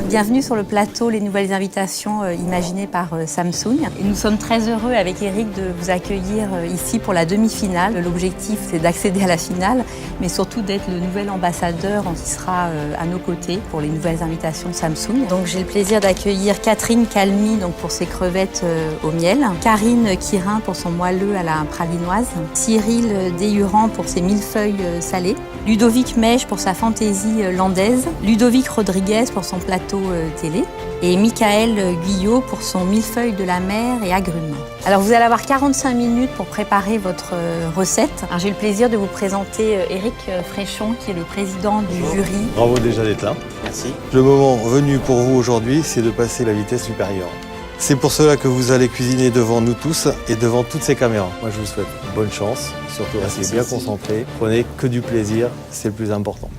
Bienvenue sur le plateau Les Nouvelles Invitations imaginées par Samsung. Et nous sommes très heureux avec Eric de vous accueillir ici pour la demi-finale. L'objectif, c'est d'accéder à la finale, mais surtout d'être le nouvel ambassadeur qui sera à nos côtés pour les nouvelles invitations de Samsung. Donc j'ai le plaisir d'accueillir Catherine Calmy pour ses crevettes au miel, Karine Quirin pour son moelleux à la pralinoise, Cyril Deshuran pour ses millefeuilles salées, Ludovic Mèche pour sa fantaisie landaise, Ludovic Rodriguez pour son plateau télé et Michael Guyot pour son millefeuille de la mer et agrumes. Alors vous allez avoir 45 minutes pour préparer votre recette. J'ai le plaisir de vous présenter Eric Fréchon qui est le président du jury. Bravo déjà d'être là. Merci. Le moment venu pour vous aujourd'hui, c'est de passer la vitesse supérieure. C'est pour cela que vous allez cuisiner devant nous tous et devant toutes ces caméras. Moi je vous souhaite bonne chance, surtout restez bien concentrés. Prenez que du plaisir, c'est le plus important.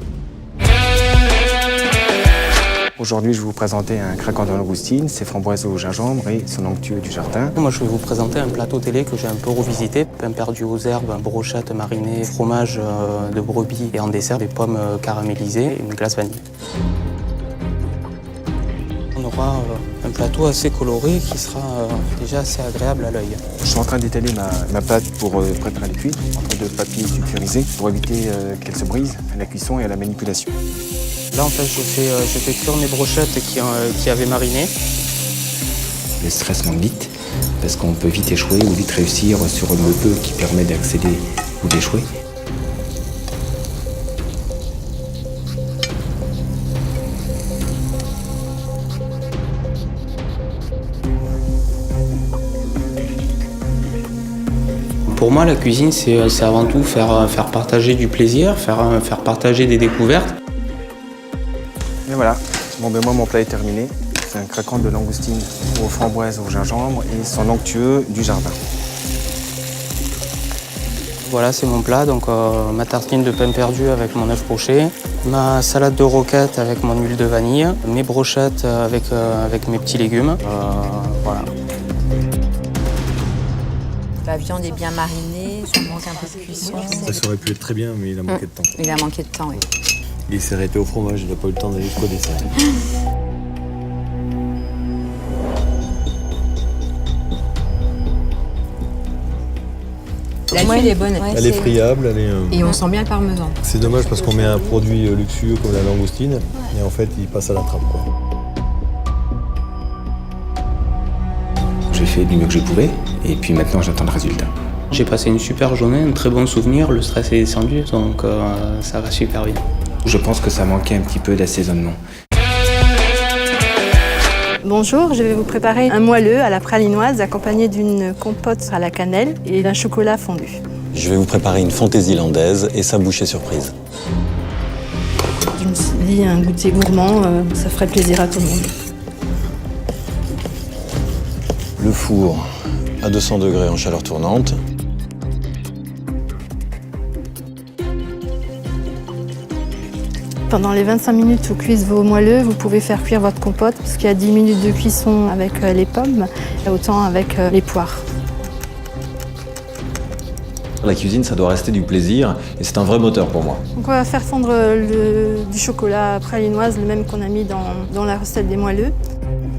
Aujourd'hui, je vais vous présenter un craquant de langoustine, ses framboises au gingembre et son onctueux du jardin. Moi, je vais vous présenter un plateau télé que j'ai un peu revisité. Pain perdu aux herbes, brochette marinée, fromage de brebis et en dessert, des pommes caramélisées et une glace vanille. On aura un plateau assez coloré qui sera déjà assez agréable à l'œil. Je suis en train d'étaler ma pâte pour préparer les cuits, en train de papier sulfurisé pour éviter qu'elle se brise à la cuisson et à la manipulation. Là, en fait, je fais cuire mes brochettes qui avaient mariné. Le stress monte vite, parce qu'on peut vite échouer ou vite réussir sur le peu qui permet d'accéder ou d'échouer. Pour moi, la cuisine, c'est avant tout faire partager du plaisir, faire partager des découvertes. Et voilà, moi mon plat est terminé. C'est un craquant de langoustine aux framboises au gingembre et son onctueux du jardin. Voilà, c'est mon plat, donc ma tartine de pain perdu avec mon œuf poché, ma salade de roquette avec mon huile de vanille, mes brochettes avec mes petits légumes. Voilà. La viande est bien marinée, ça manque un peu de cuisson. Ça aurait pu être très bien, mais il a manqué de temps. Il a manqué de temps, oui. Il s'est arrêté au fromage, il n'a pas eu le temps d'aller jusqu'au dessert. La tuile est bonne. Elle est friable, elle est... Et on sent bien le parmesan. C'est dommage parce qu'on met un produit luxueux comme la langoustine, et en fait il passe à la trappe, quoi. J'ai fait du mieux que je pouvais, et puis maintenant j'attends le résultat. J'ai passé une super journée, un très bon souvenir, le stress est descendu, donc ça va super bien. Je pense que ça manquait un petit peu d'assaisonnement. Bonjour, je vais vous préparer un moelleux à la pralinoise accompagné d'une compote à la cannelle et d'un chocolat fondu. Je vais vous préparer une fantaisie landaise et sa bouchée surprise. Je me suis dit un goûter gourmand, ça ferait plaisir à tout le monde. Le four à 200 degrés en chaleur tournante. Pendant les 25 minutes où cuisent vos moelleux, vous pouvez faire cuire votre compote parce qu'il y a 10 minutes de cuisson avec les pommes et autant avec les poires. La cuisine, ça doit rester du plaisir et c'est un vrai moteur pour moi. Donc on va faire fondre du chocolat pralinoise, le même qu'on a mis dans la recette des moelleux.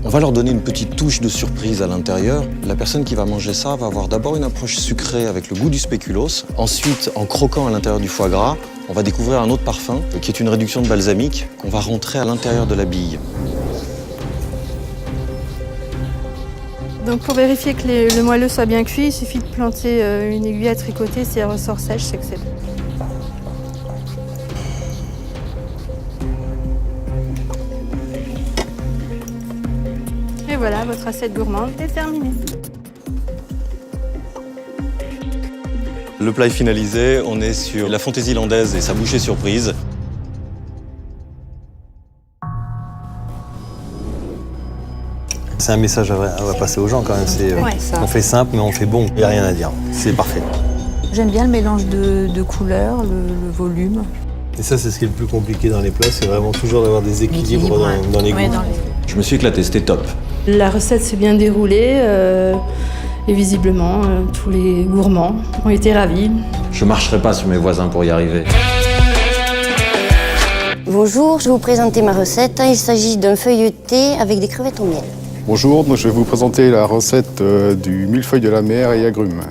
On va leur donner une petite touche de surprise à l'intérieur. La personne qui va manger ça va avoir d'abord une approche sucrée avec le goût du spéculoos. Ensuite, en croquant à l'intérieur du foie gras, on va découvrir un autre parfum qui est une réduction de balsamique qu'on va rentrer à l'intérieur de la bille. Donc pour vérifier que le moelleux soit bien cuit, il suffit de planter une aiguille à tricoter. Si elle ressort sèche, c'est que c'est bon. Et voilà, votre assiette gourmande est terminée. Le plat est finalisé, on est sur la fantaisie landaise et sa bouchée surprise. C'est un message à passer aux gens quand même. On fait simple mais on fait bon, il n'y a rien à dire. C'est parfait. J'aime bien le mélange de couleurs, le volume. Et ça, c'est ce qui est le plus compliqué dans les plats, c'est vraiment toujours d'avoir des équilibres dans les goûts. Je me suis éclaté, c'était top. La recette s'est bien déroulée et visiblement, tous les gourmands ont été ravis. Je marcherai pas sur mes voisins pour y arriver. Bonjour, je vais vous présenter ma recette. Il s'agit d'un feuilleté avec des crevettes au miel. Bonjour, je vais vous présenter la recette du millefeuille de la mer et agrumes.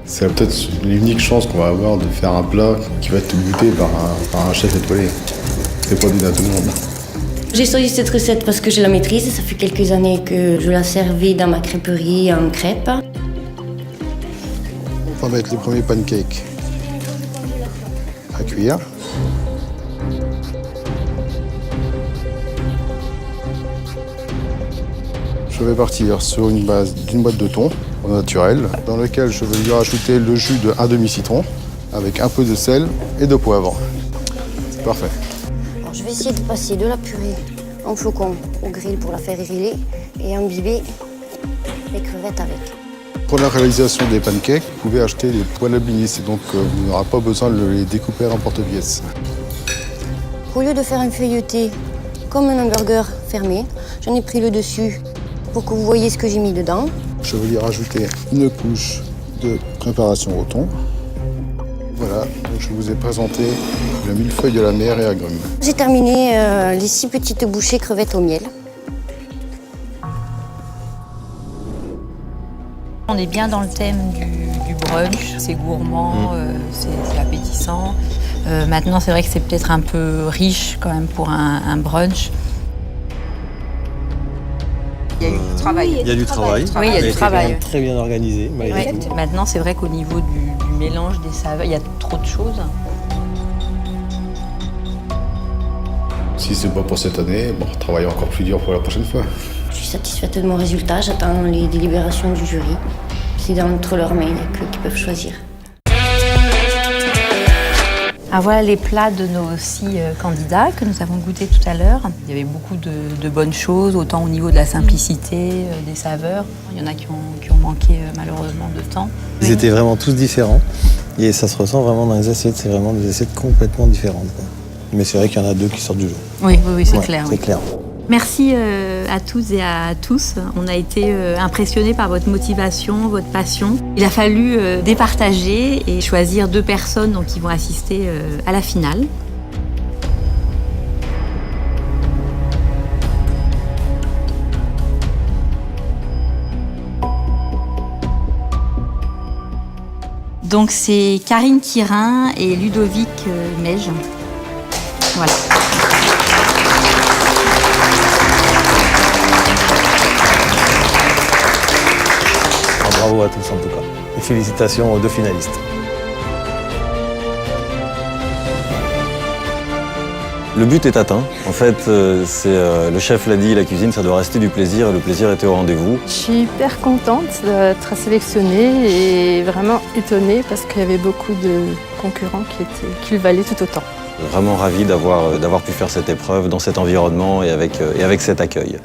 C'est peut-être l'unique chance qu'on va avoir de faire un plat qui va être goûté par un chef étoilé. C'est pas donné à tout le monde. J'ai choisi cette recette parce que je la maîtrise. Ça fait quelques années que je la servais dans ma crêperie en crêpes. On va mettre les premiers pancakes à cuire. Je vais partir sur une base d'une boîte de thon au naturel, dans laquelle je vais lui rajouter le jus d'un demi-citron avec un peu de sel et de poivre. C'est parfait. Alors, je vais essayer de passer de la purée en flocons au grill pour la faire griller et imbiber les crevettes avec. Pour la réalisation des pancakes, vous pouvez acheter des poêles à binister, donc vous n'aurez pas besoin de les découper en porte-pièces. Au lieu de faire un feuilleté comme un hamburger fermé, j'en ai pris le dessus pour que vous voyez ce que j'ai mis dedans. Je vais lui rajouter une couche de préparation au thon. Voilà, donc je vous ai présenté le millefeuille de la mer et agrumes. J'ai terminé les 6 petites bouchées crevettes au miel. On est bien dans le thème du brunch, c'est gourmand, c'est appétissant. Maintenant, c'est vrai que c'est peut-être un peu riche quand même pour un brunch. Il y a eu du travail. Il y a du travail. Oui, il y a du travail. Très bien organisé, malgré tout. Maintenant, c'est vrai qu'au niveau du mélange des saveurs, il y a trop de choses. Si c'est pas pour cette année, bon, travailler encore plus dur pour la prochaine fois. Je suis satisfaite de mon résultat, j'attends les délibérations du jury. C'est entre leurs mains, il n'y a qu'eux qui peuvent choisir. Ah, voilà les plats de nos 6 candidats que nous avons goûtés tout à l'heure. Il y avait beaucoup de bonnes choses, autant au niveau de la simplicité, des saveurs. Il y en a qui ont manqué malheureusement de temps. Ils étaient vraiment tous différents et ça se ressent vraiment dans les assiettes. C'est vraiment des assiettes complètement différentes, quoi. Mais c'est vrai qu'il y en a 2 qui sortent du lot. Oui, c'est Ouais, clair. C'est clair. Merci à tous et à tous. On a été impressionnés par votre motivation, votre passion. Il a fallu départager et choisir 2 personnes donc, qui vont assister à la finale. Donc c'est Karine Quirin et Ludovic Meige. Voilà. Bravo à tous en tout cas. Et félicitations aux 2 finalistes. Le but est atteint. En fait, le chef l'a dit, la cuisine, ça doit rester du plaisir et le plaisir était au rendez-vous. Je suis hyper contente d'être sélectionnée et vraiment étonnée parce qu'il y avait beaucoup de concurrents qui le valaient tout autant. Vraiment ravi d'avoir pu faire cette épreuve dans cet environnement et avec cet accueil.